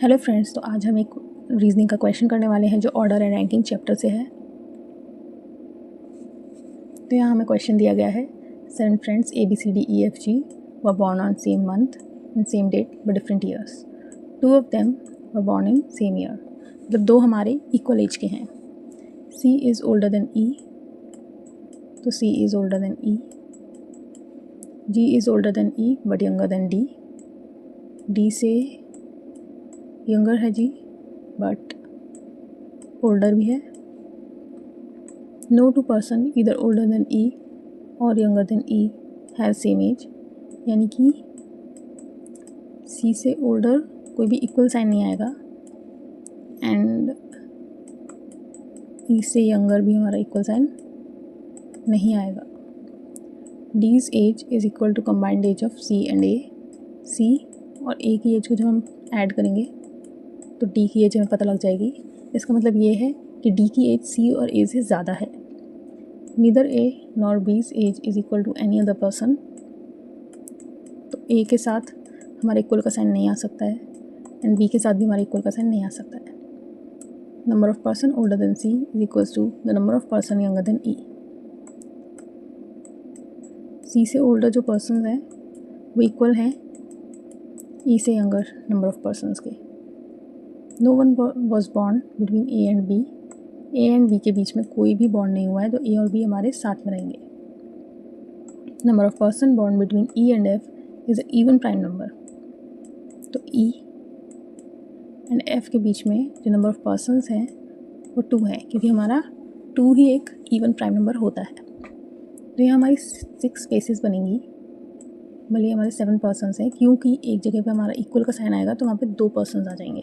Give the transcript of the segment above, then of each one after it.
Hello friends, तो आज हम एक रीजनिंग का क्वेश्चन करने वाले हैं जो ऑर्डर एंड रैंकिंग चैप्टर से है। तो यहाँ हमें क्वेश्चन दिया गया है 7 friends ABCDEFG were born on same month and same date but different years. 2 of them were born in same year. मतलब 2 हमारे इक्वल एज के हैं। C is older than E, तो C is older than E। G is older than E but younger than D। D से younger है G but older भी है। No two person इधर ओल्डर देन E और younger than E has same age, यानी कि C से older कोई भी इक्वल साइन नहीं आएगा एंड E से यंगर भी हमारा इक्वल साइन नहीं आएगा। D's age is equal to combined age of C and A। C और A की एज को जब हम ऐड करेंगे तो D की एज हमें पता लग जाएगी। इसका मतलब ये है कि D की एज C और A से ज़्यादा है। Neither A nor B's age is equal to any other person, तो A के साथ हमारे इक्वल का साइन नहीं आ सकता है एंड B के साथ भी हमारे इक्वल का साइन नहीं आ सकता है। Number of person older than C is equals to the number of person younger than E। C से ओल्डर जो पर्सन हैं वो इक्वल हैं E से यंगर नंबर ऑफ पर्सनस के। No one was born between A and B। A and B के बीच में कोई भी बॉन्ड नहीं हुआ है, तो A और B हमारे साथ में रहेंगे। Number of person born between E and F is even prime number, तो E एंड F के बीच में जो नंबर ऑफ पर्सनस हैं वो 2 है, क्योंकि हमारा 2 ही एक इवन प्राइम नंबर होता है। तो यहाँ हमारी 6 स्पेसेस बनेंगी, भले हमारे 7 पर्सनस हैं, क्योंकि एक जगह पे हमारा इक्वल का साइन आएगा तो वहाँ पे 2 पर्सनस आ जाएंगे।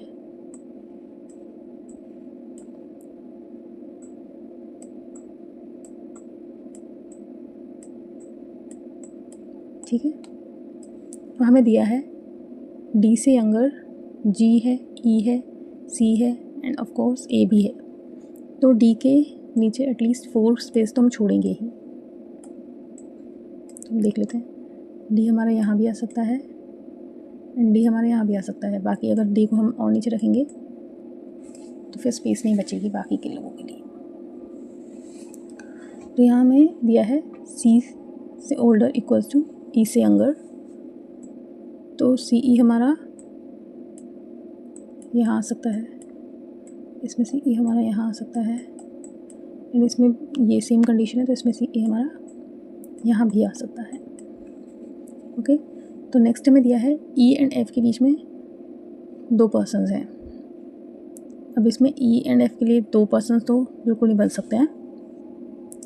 ठीक है, तो हमें दिया है D से यंगर G है, E है, C है एंड ऑफ कोर्स A भी है। तो D के नीचे एटलीस्ट 4 स्पेस तो हम छोड़ेंगे ही। तो हम देख लेते हैं, D हमारा यहाँ भी आ सकता है एंड D हमारे यहाँ भी आ सकता है। बाकी अगर D को हम और नीचे रखेंगे तो फिर स्पेस नहीं बचेगी बाकी के लोगों के लिए। तो यहाँ हमें दिया है C से ओल्डर इक्वल्स टू E से यंगर, तो CE हमारा यहाँ आ सकता है, इसमें CE हमारा यहाँ आ सकता है एंड इसमें ये सेम कंडीशन है तो इसमें CE हमारा यहाँ भी आ सकता है। ओके, तो नेक्स्ट हमें दिया है E एंड F के बीच में 2 पर्सनस हैं। अब इसमें E एंड F के लिए 2 पर्सनस तो बिल्कुल नहीं बन सकते हैं।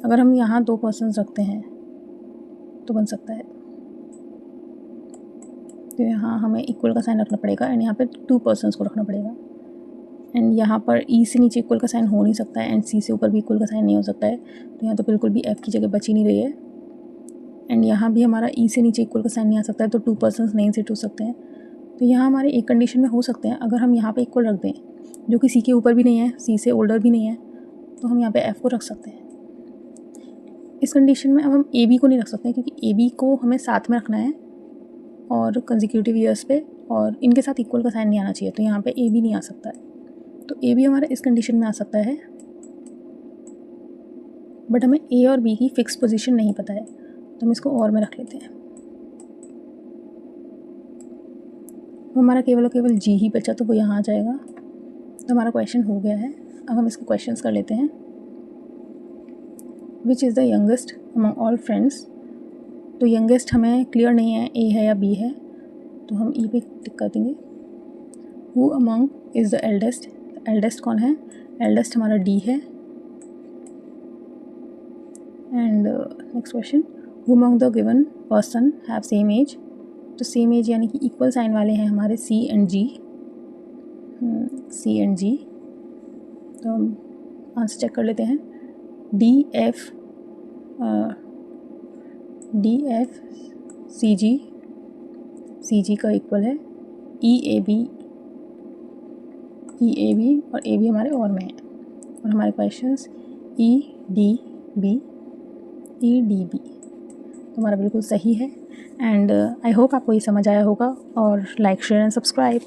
अगर हम यहाँ 2 पर्सनस रखते हैं तो बन सकता है, तो यहाँ हमें इक्वल का साइन रखना पड़ेगा एंड यहाँ पे 2 पर्सनस को रखना पड़ेगा एंड यहाँ पर E से नीचे इक्वल का साइन हो नहीं सकता है एंड C से ऊपर भी इक्वल का साइन नहीं हो सकता है। तो यहाँ तो बिल्कुल भी F की जगह बची नहीं रही है एंड यहाँ भी हमारा E से नीचे इक्वल का साइन नहीं आ सकता है, तो 2 पर्सनस नहीं सेट हो सकते हैं। तो यहाँ हमारे एक कंडीशन में हो सकते हैं, अगर हम यहाँ पे इक्वल रख दें जो कि C के ऊपर भी नहीं है, C से ओल्डर भी नहीं है, तो हम यहाँ पे F को रख सकते हैं। इस कंडीशन में अब हम AB को नहीं रख सकते हैं, क्योंकि AB को हमें साथ में रखना है और कंसेक्यूटिव ईयर्स पे, और इनके साथ इक्वल का साइन नहीं आना चाहिए, तो यहाँ पे AB नहीं आ सकता है। तो A भी हमारा इस कंडीशन में आ सकता है, बट हमें A और B की फ़िक्स पोजीशन नहीं पता है, तो हम इसको और में रख लेते हैं। हमारा केवल और केवल G ही बचा, तो वो यहाँ आ जाएगा। तो हमारा क्वेश्चन हो गया है। अब हम इसको क्वेश्चंस कर लेते हैं। Which is the youngest among all friends, तो यंगेस्ट हमें क्लियर नहीं है A है या B है, तो हम E पे टिक कर देंगे। Who among is the eldest, eldest कौन है? एल्डेस्ट हमारा D है। And next question, who among the given person have same age, तो सेम एज यानी कि इक्वल साइन वाले हैं हमारे C and G, C and G। तो हम आंसर चेक कर लेते हैं। DF CG का इक्वल है EAB और AB हमारे और में है, और हमारे क्वेश्चंस EDB तो हमारा बिल्कुल सही है। एंड आई होप आपको ये समझ आया होगा, और लाइक शेयर एंड सब्सक्राइब।